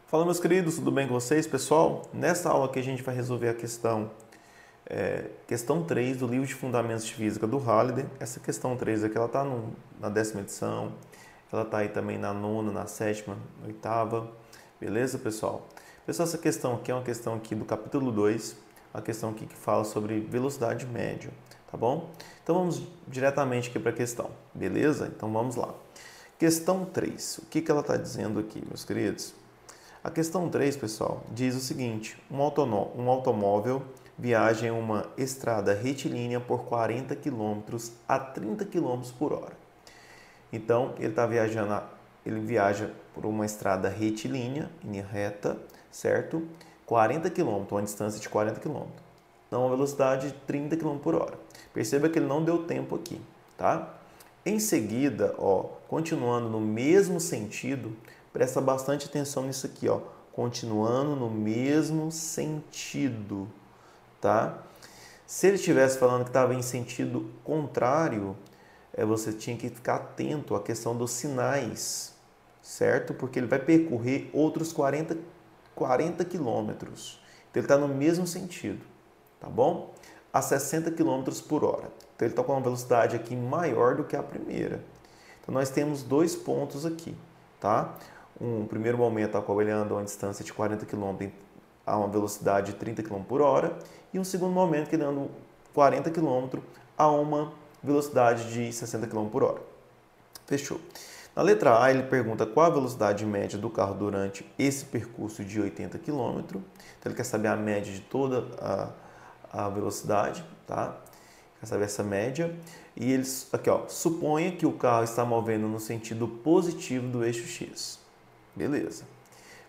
Fala, meus queridos, tudo bem com vocês, pessoal? Nessa aula aqui a gente vai resolver a questão 3 do livro de Fundamentos de Física do Halliday. Essa questão 3 aqui, ela está na 10ª edição, ela está aí também na 9ª, na 7ª, na 8ª, beleza, pessoal? Pessoal, essa questão aqui é uma questão aqui do capítulo 2, a questão aqui que fala sobre velocidade média, tá bom? Então vamos diretamente aqui para a questão, beleza? Então vamos lá. Questão 3, o que ela está dizendo aqui, meus queridos? A questão 3, pessoal, diz o seguinte: um automóvel viaja em uma estrada retilínea por 40 km a 30 km por hora. Então, ele viaja por uma estrada retilínea, em reta, certo? 40 km, uma distância de 40 km. Então, uma velocidade de 30 km por hora. Perceba que ele não deu tempo aqui, tá? Em seguida, continuando no mesmo sentido, presta bastante atenção nisso aqui, continuando no mesmo sentido, tá? Se ele estivesse falando que estava em sentido contrário, você tinha que ficar atento à questão dos sinais, certo? Porque ele vai percorrer outros 40 quilômetros. Então, ele está no mesmo sentido, tá bom? A 60 km por hora. Então, ele está com uma velocidade aqui maior do que a primeira. Então, nós temos dois pontos aqui, tá? Um primeiro momento a qual ele anda a uma distância de 40 km a uma velocidade de 30 km por hora e um segundo momento que ele anda 40 km a uma velocidade de 60 km por hora. Fechou. Na letra A, ele pergunta qual a velocidade média do carro durante esse percurso de 80 km. Então, ele quer saber a média de toda a velocidade, tá? Quer saber essa média. E eles, aqui, suponha que o carro está movendo no sentido positivo do eixo X. Beleza.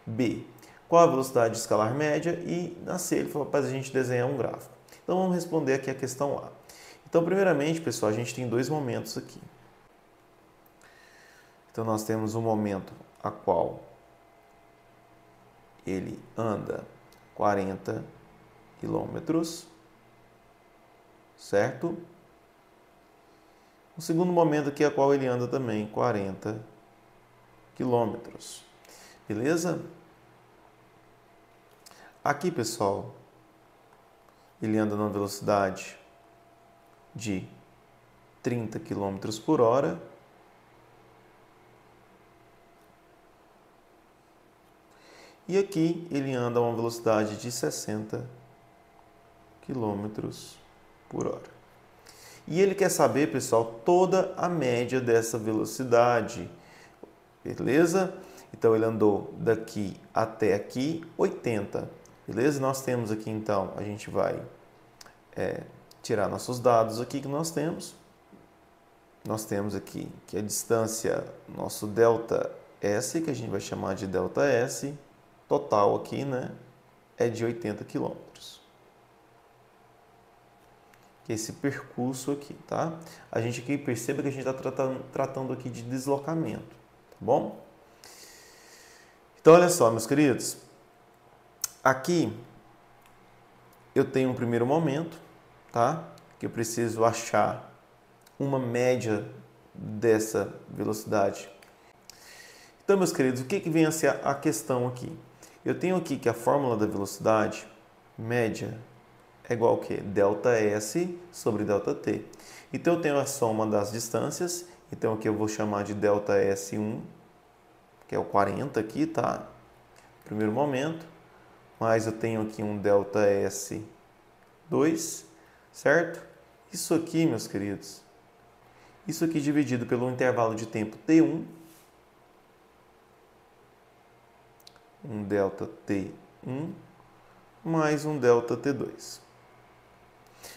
B. Qual a velocidade escalar média? E na C ele falou para a gente desenhar um gráfico. Então vamos responder aqui a questão A. Então, primeiramente, pessoal, a gente tem dois momentos aqui. Então nós temos um momento a qual ele anda 40 quilômetros, certo? O segundo momento aqui a qual ele anda também 40 quilômetros. Beleza? Aqui, pessoal, ele anda numa velocidade de 30 km por hora. E aqui ele anda a uma velocidade de 60 km por hora. E ele quer saber, pessoal, toda a média dessa velocidade. Beleza? Então, ele andou daqui até aqui 80, beleza? Nós temos aqui, então, a gente vai tirar nossos dados aqui que nós temos. Nós temos aqui que a distância, nosso delta S, que a gente vai chamar de delta S, total aqui, né, é de 80 km. Esse percurso aqui, tá? A gente aqui perceba que a gente está tratando aqui de deslocamento, tá bom? Então, olha só, meus queridos, aqui eu tenho um primeiro momento, tá? Que eu preciso achar uma média dessa velocidade. Então, meus queridos, o que vem a ser a questão aqui? Eu tenho aqui que a fórmula da velocidade média é igual ao quê? Delta S sobre delta T. Então, eu tenho a soma das distâncias, então aqui eu vou chamar de delta S1, que é o 40 aqui, tá? Primeiro momento. Mas eu tenho aqui um delta S2, certo? Isso aqui, meus queridos, isso aqui dividido pelo intervalo de tempo T1, um delta T1, mais um delta T2.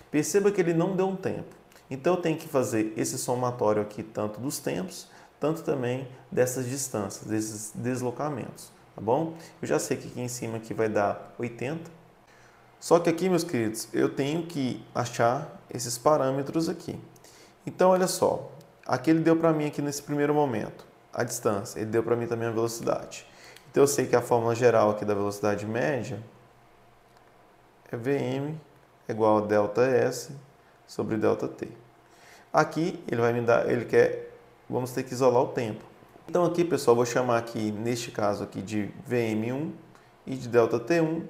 Perceba que ele não deu um tempo. Então, eu tenho que fazer esse somatório aqui, tanto dos tempos, tanto também dessas distâncias, desses deslocamentos, tá bom? Eu já sei que aqui em cima aqui vai dar 80. Só que aqui, meus queridos, eu tenho que achar esses parâmetros aqui. Então, olha só. Aqui ele deu para mim aqui nesse primeiro momento a distância. Ele deu para mim também a velocidade. Então, eu sei que a fórmula geral aqui da velocidade média é Vm igual a delta S sobre delta T. Aqui ele vai me dar, vamos ter que isolar o tempo. Então aqui, pessoal, vou chamar aqui, neste caso aqui, de VM1 e de ΔT1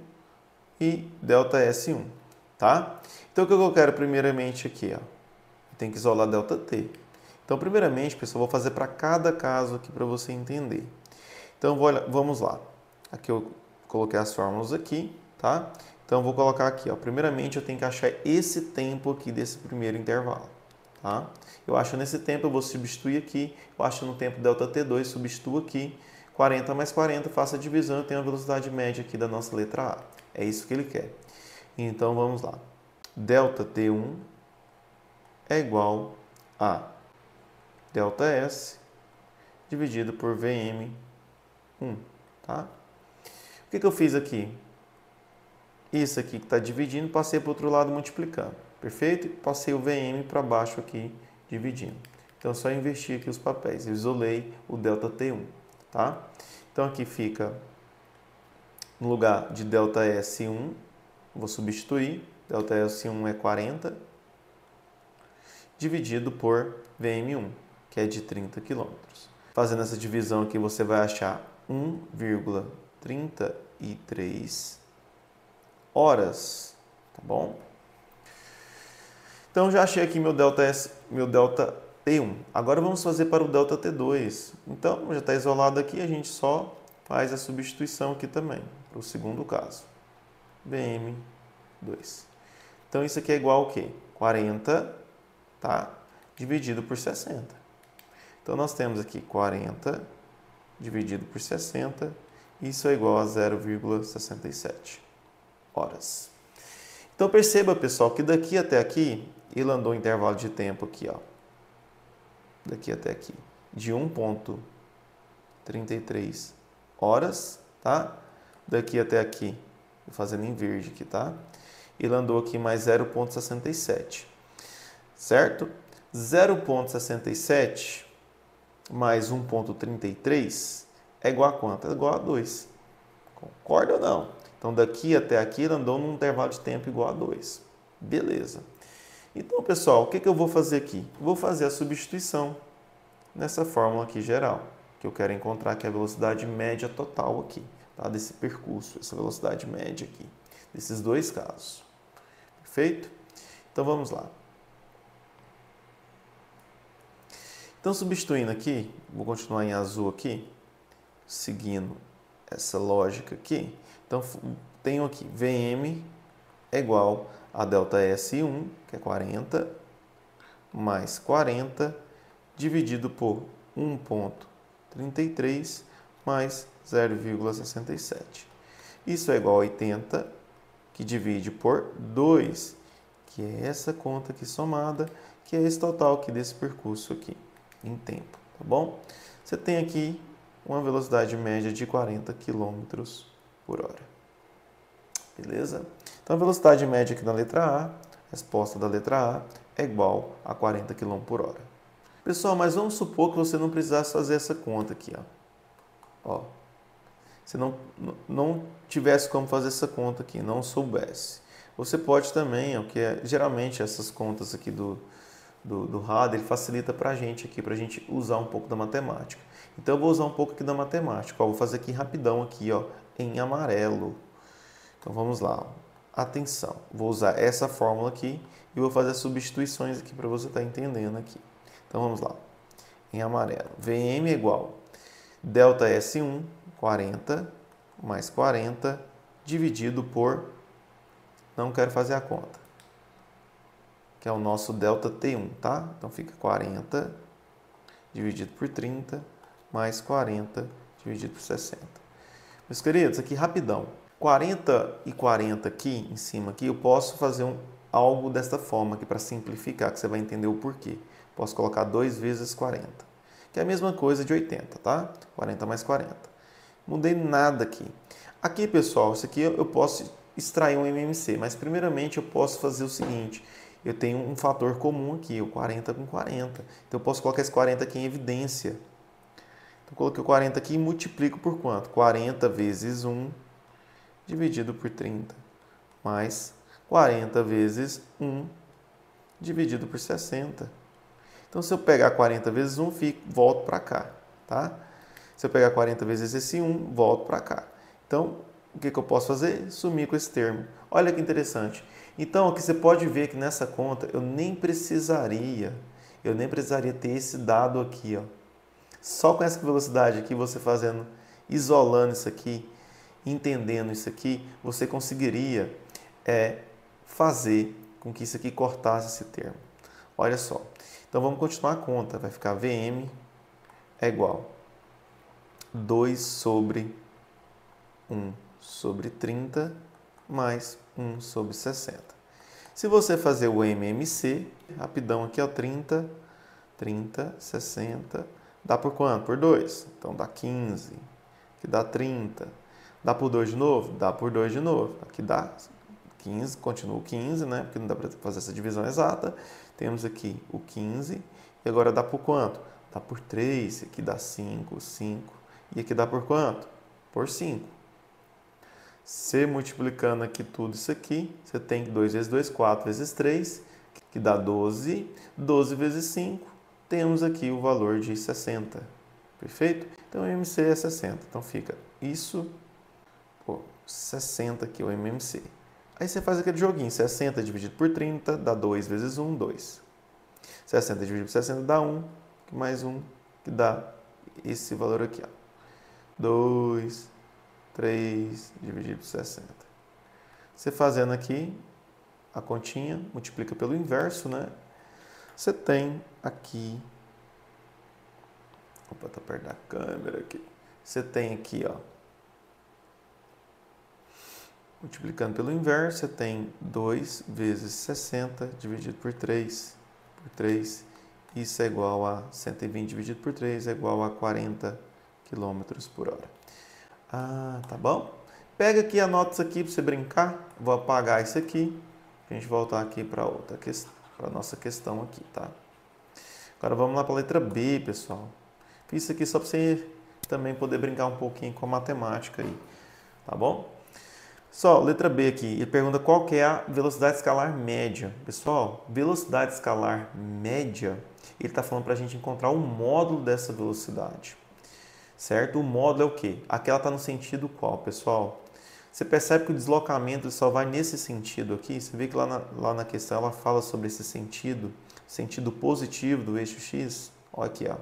e ΔS1, tá? Então o que eu quero primeiramente aqui, ó, tem que isolar ΔT. Então, primeiramente, pessoal, vou fazer para cada caso aqui para você entender. Então, vamos lá. Aqui eu coloquei as fórmulas aqui, tá? Então, eu vou colocar aqui, ó. Primeiramente, eu tenho que achar esse tempo aqui desse primeiro intervalo, tá? Eu acho nesse tempo, eu vou substituir aqui. Eu acho no tempo ΔT2, substituo aqui. 40 mais 40, faço a divisão, eu tenho a velocidade média aqui da nossa letra A. É isso que ele quer. Então, vamos lá. ΔT1 é igual a ΔS dividido por VM1, tá? O que eu fiz aqui? Isso aqui que está dividindo, passei para o outro lado multiplicando, perfeito? Passei o VM para baixo aqui, dividindo. Então, é só invertir aqui os papéis. Eu isolei o ΔT1, tá? Então, aqui fica, no lugar de ΔS1, vou substituir, ΔS1 é 40, dividido por VM1, que é de 30 km. Fazendo essa divisão aqui, você vai achar 1,33 horas, tá bom? Então, já achei aqui meu ΔT1. Agora, vamos fazer para o ΔT2. Então, já está isolado aqui, a gente só faz a substituição aqui também, para o segundo caso. VM2. Então, isso aqui é igual ao quê? 40, tá? Dividido por 60. Então, nós temos aqui 40 dividido por 60. Isso é igual a 0,67 horas. Então, perceba, pessoal, que daqui até aqui, ele andou um intervalo de tempo aqui, ó. Daqui até aqui, de 1,33 horas, tá? Daqui até aqui, vou fazendo em verde aqui, tá? Ele andou aqui mais 0,67, certo? 0,67 mais 1,33 é igual a quanto? É igual a 2. Concorda ou não? Então, daqui até aqui, ele andou num intervalo de tempo igual a 2. Beleza. Então, pessoal, o que eu vou fazer aqui? Vou fazer a substituição nessa fórmula aqui geral, que eu quero encontrar que é a velocidade média total aqui, tá? Desse percurso, essa velocidade média aqui, desses dois casos. Perfeito? Então, vamos lá. Então, substituindo aqui, vou continuar em azul aqui, seguindo essa lógica aqui. Então, tenho aqui, VM é igual a ΔS1, que é 40, mais 40, dividido por 1,33 mais 0,67. Isso é igual a 80, que divide por 2, que é essa conta aqui somada, que é esse total aqui desse percurso aqui, em tempo, tá bom? Você tem aqui uma velocidade média de 40 km por hora. Beleza? Então, a velocidade média aqui na letra A, resposta da letra A, é igual a 40 km por hora. Pessoal, mas vamos supor que você não precisasse fazer essa conta aqui, ó. Você não tivesse como fazer essa conta aqui, não soubesse. Você pode também, ó, que geralmente essas contas aqui do RAD, ele facilita para a gente aqui, para a gente usar um pouco da matemática. Então, eu vou usar um pouco aqui da matemática. Ó, vou fazer aqui rapidão, aqui, ó, em amarelo. Então, vamos lá. Ó. Atenção, vou usar essa fórmula aqui e vou fazer as substituições aqui para você estar entendendo aqui. Então, vamos lá. Em amarelo, VM é igual a ΔS1, 40, mais 40, dividido por... Não quero fazer a conta. Que é o nosso ΔT1, tá? Então, fica 40 dividido por 30, mais 40 dividido por 60. Meus queridos, aqui rapidão. 40 e 40 aqui, em cima aqui, eu posso fazer algo desta forma aqui para simplificar, que você vai entender o porquê. Posso colocar 2 vezes 40, que é a mesma coisa de 80, tá? 40 mais 40. Mudei nada aqui. Aqui, pessoal, isso aqui eu posso extrair um MMC, mas primeiramente eu posso fazer o seguinte... Eu tenho um fator comum aqui, o 40 com 40. Então, eu posso colocar esse 40 aqui em evidência. Então, coloquei o 40 aqui e multiplico por quanto? 40 vezes 1 dividido por 30, mais 40 vezes 1 dividido por 60. Então, se eu pegar 40 vezes 1, volto para cá. tá? Se eu pegar 40 vezes esse 1, volto para cá. Então, o que eu posso fazer? Sumir com esse termo. Olha que interessante. Então, aqui você pode ver que nessa conta eu nem precisaria ter esse dado aqui, ó. Só com essa velocidade aqui, você fazendo, isolando isso aqui, entendendo isso aqui, você conseguiria fazer com que isso aqui cortasse esse termo. Olha só. Então, vamos continuar a conta. Vai ficar VM é igual 2 sobre 1 sobre 30 mais 1 sobre 60. Se você fazer o MMC, rapidão aqui, ó, 30, 60, dá por quanto? Por 2. Então, dá 15, que dá 30. Dá por 2 de novo? Dá por 2 de novo. Aqui dá 15, continua o 15, né? Porque não dá para fazer essa divisão exata. Temos aqui o 15. E agora dá por quanto? Dá por 3. Aqui dá 5, 5. E aqui dá por quanto? Por 5. Você multiplicando aqui tudo isso aqui, você tem 2 vezes 2, 4 vezes 3, que dá 12. 12 vezes 5, temos aqui o valor de 60. Perfeito? Então, o MMC é 60. Então, fica isso, 60 aqui, o MMC. Aí você faz aquele joguinho, 60 dividido por 30, dá 2 vezes 1, 2. 60 dividido por 60 dá 1, mais 1, que dá esse valor aqui, ó. 2, 3 dividido por 60. Você fazendo aqui a continha, multiplica pelo inverso, né? Você tem aqui... Opa, tá perto da câmera aqui. Você tem aqui, ó. Multiplicando pelo inverso, você tem 2 vezes 60 dividido por 3. Por 3. Isso é igual a 120 dividido por 3, é igual a 40 km por hora. Ah, tá bom? Pega aqui, anota isso aqui para você brincar. Vou apagar isso aqui. A gente voltar aqui para outra questão, para nossa questão aqui, tá? Agora vamos lá para a letra B, pessoal. Fiz isso aqui só para você também poder brincar um pouquinho com a matemática aí, tá bom? Só, letra B aqui, ele pergunta qual que é a velocidade escalar média. Pessoal, velocidade escalar média, ele está falando para a gente encontrar o módulo dessa velocidade, certo? O módulo é o quê? Aqui ela está no sentido qual, pessoal? Você percebe que o deslocamento só vai nesse sentido aqui? Você vê que lá na questão ela fala sobre esse sentido positivo do eixo X. Olha aqui, ó,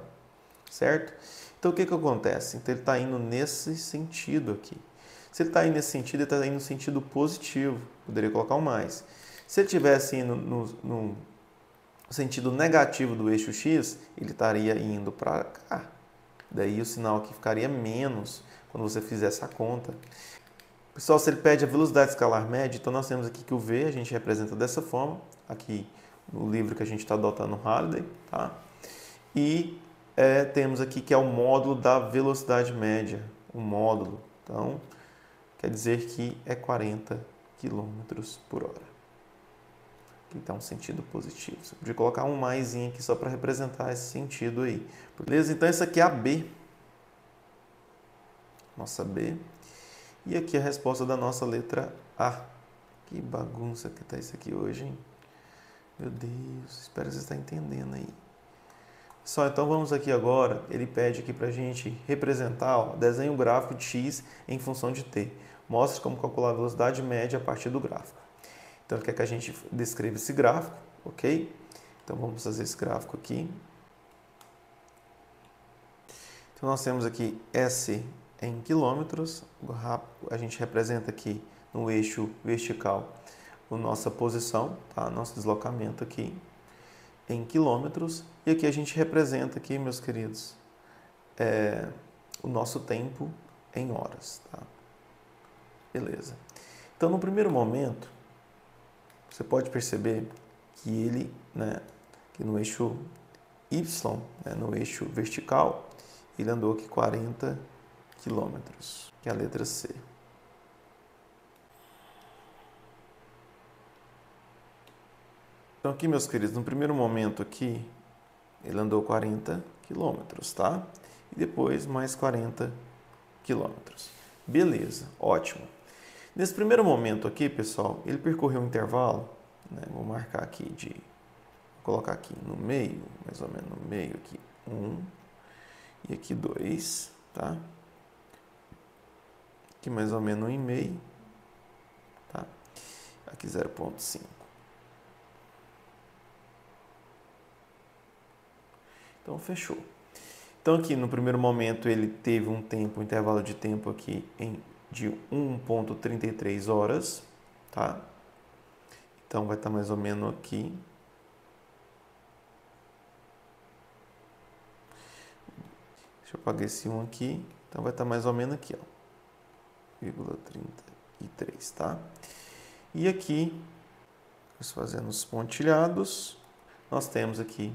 certo? Então, o que acontece? Então, ele está indo nesse sentido aqui. Se ele está indo nesse sentido, ele está indo no sentido positivo. Poderia colocar um mais. Se ele estivesse indo no sentido negativo do eixo X, ele estaria indo para cá. Daí o sinal aqui ficaria menos quando você fizer essa conta. Pessoal, se ele pede a velocidade escalar média, então nós temos aqui que o V a gente representa dessa forma. Aqui no livro que a gente está adotando o Halliday. Tá? E temos aqui que é o módulo da velocidade média. O módulo. Então, quer dizer que é 40 km por hora. Aqui está um sentido positivo. Você podia colocar um maisinho aqui só para representar esse sentido aí. Beleza? Então, essa aqui é a B. Nossa B. E aqui a resposta da nossa letra A. Que bagunça que está isso aqui hoje, hein? Meu Deus, espero que você está entendendo aí. Só, então vamos aqui agora, ele pede aqui para a gente representar, ó, desenhe o gráfico de x em função de t. Mostre como calcular a velocidade média a partir do gráfico. Então ele quer que a gente descreva esse gráfico, ok? Então vamos fazer esse gráfico aqui. Então nós temos aqui S em quilômetros, a gente representa aqui no eixo vertical a nossa posição, tá? Nosso deslocamento aqui em quilômetros, e aqui a gente representa aqui, meus queridos, o nosso tempo em horas, tá? Beleza. Então, no primeiro momento, você pode perceber que ele, né, que no eixo Y, né, no eixo vertical, ele andou aqui 40 quilômetros, que é a letra C. Então aqui, meus queridos, no primeiro momento aqui, ele andou 40 quilômetros, tá? E depois mais 40 quilômetros. Beleza, ótimo. Nesse primeiro momento aqui, pessoal, ele percorreu um intervalo, né? Vou marcar aqui vou colocar aqui no meio, mais ou menos no meio aqui, 1. E aqui 2, tá? Aqui mais ou menos 1,5, tá? Aqui 0,5. Então, fechou. Então, aqui no primeiro momento ele teve um intervalo de tempo aqui de 1,33 horas, tá? Então, vai estar mais ou menos aqui. Deixa eu apagar esse 1 aqui. Então, vai estar mais ou menos aqui, ó. 0,33, tá? E aqui, fazendo os pontilhados, nós temos aqui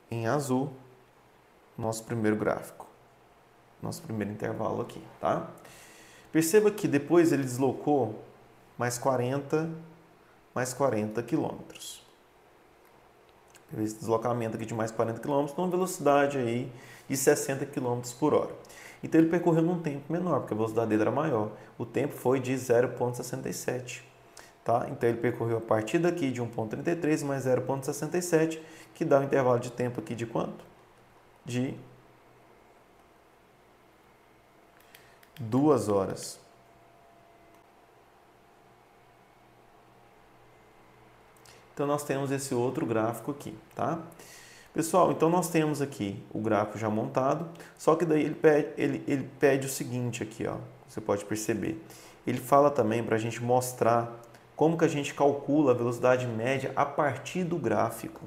em azul nosso primeiro gráfico, nosso primeiro intervalo aqui, tá? Perceba que depois ele deslocou mais 40 quilômetros. Esse deslocamento aqui de mais 40 quilômetros, numa velocidade aí de 60 quilômetros por hora. Então ele percorreu num tempo menor, porque a velocidade dele era maior. O tempo foi de 0,67. Tá? Então ele percorreu a partir daqui de 1,33 mais 0,67, que dá um intervalo de tempo aqui de quanto? De 2 horas. Então nós temos esse outro gráfico aqui, tá? Pessoal, então nós temos aqui o gráfico já montado, só que daí ele pede o seguinte aqui, ó, você pode perceber. Ele fala também para a gente mostrar como que a gente calcula a velocidade média a partir do gráfico.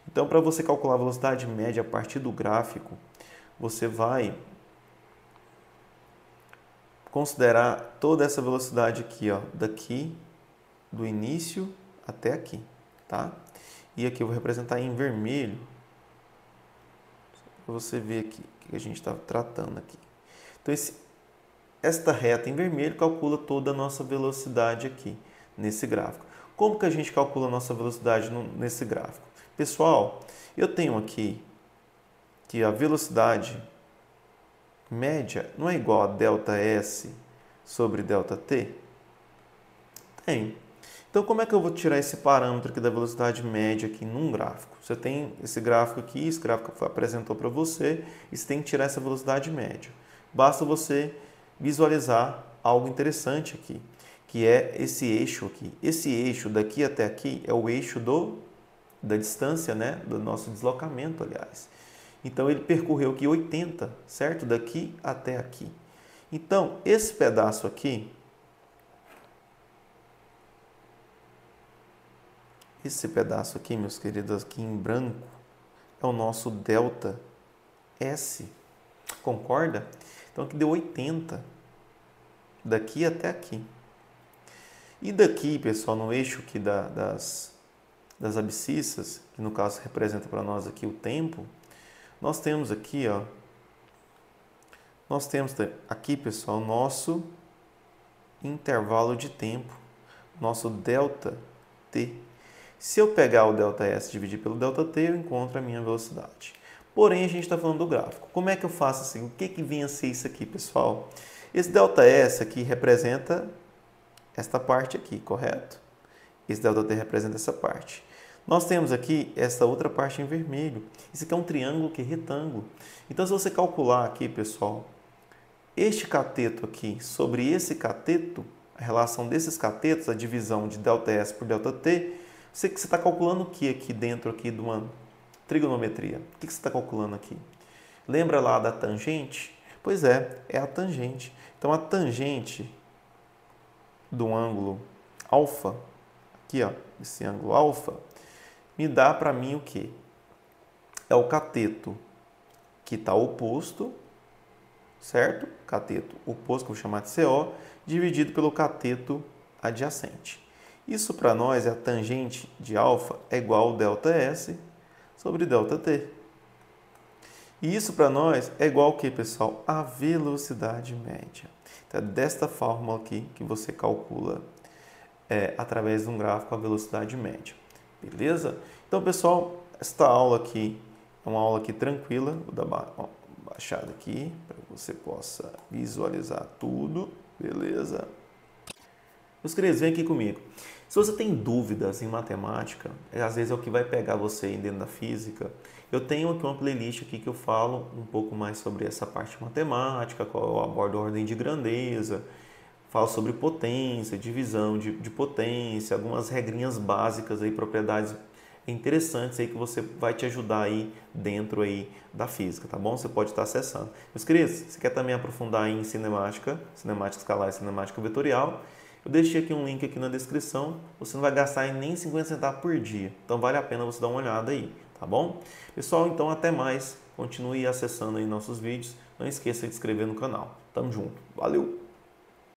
Então, para você calcular a velocidade média a partir do gráfico, você vai considerar toda essa velocidade aqui, ó, daqui do início até aqui, tá? E aqui eu vou representar em vermelho, para você ver aqui o que a gente está tratando aqui. Então, esta reta em vermelho calcula toda a nossa velocidade aqui, nesse gráfico. Como que a gente calcula a nossa velocidade nesse gráfico? Pessoal, eu tenho aqui que a velocidade média não é igual a ΔS sobre ΔT? Tem. Então, como é que eu vou tirar esse parâmetro aqui da velocidade média aqui num gráfico? Você tem esse gráfico aqui, esse gráfico apresentou para você, e você tem que tirar essa velocidade média. Basta você visualizar algo interessante aqui, que é esse eixo aqui. Esse eixo daqui até aqui é o eixo da distância, né? Do nosso deslocamento, aliás. Então, ele percorreu aqui 80, certo? Daqui até aqui. Então, esse pedaço aqui, meus queridos, aqui em branco, é o nosso ΔS. Concorda? Então, aqui deu 80. Daqui até aqui. E daqui, pessoal, no eixo aqui das abscissas, que no caso representa para nós aqui o tempo, nós temos aqui, ó, nós temos aqui, pessoal, nosso intervalo de tempo, nosso ΔT. Se eu pegar o ΔS e dividir pelo ΔT, eu encontro a minha velocidade. Porém, a gente está falando do gráfico. Como é que eu faço assim? O que vem a ser isso aqui, pessoal? Esse ΔS aqui representa esta parte aqui, correto? Esse ΔT representa essa parte. Nós temos aqui essa outra parte em vermelho. Isso aqui é um triângulo que é retângulo. Então, se você calcular aqui, pessoal, este cateto aqui sobre esse cateto, a relação desses catetos, a divisão de ΔS por ΔT, você está calculando o que aqui dentro aqui de uma trigonometria? O que você está calculando aqui? Lembra lá da tangente? Pois é a tangente. Então, a tangente do ângulo alfa, aqui, ó, esse ângulo alfa, me dá para mim o quê? É o cateto que está oposto, certo? Cateto oposto, que eu vou chamar de CO, dividido pelo cateto adjacente. Isso para nós é a tangente de alfa é igual ao ΔS sobre ΔT. E isso para nós é igual ao que, pessoal? A velocidade média. Então, é desta fórmula aqui que você calcula através de um gráfico a velocidade média. Beleza? Então, pessoal, esta aula aqui é uma aula aqui tranquila. Vou dar uma baixada aqui para que você possa visualizar tudo. Beleza? Meus queridos, vem aqui comigo. Se você tem dúvidas em matemática, às vezes é o que vai pegar você aí dentro da física, eu tenho aqui uma playlist aqui que eu falo um pouco mais sobre essa parte matemática, qual eu abordo ordem de grandeza, falo sobre potência, divisão de potência, algumas regrinhas básicas aí, propriedades interessantes aí que você vai te ajudar aí dentro aí da física, tá bom? Você pode estar acessando. Meus queridos, se quer também aprofundar em cinemática, cinemática escalar e cinemática vetorial, eu deixei aqui um link aqui na descrição, você não vai gastar nem 50 centavos por dia, então vale a pena você dar uma olhada aí, tá bom? Pessoal, então até mais, continue acessando aí nossos vídeos, não esqueça de se inscrever no canal. Tamo junto, valeu!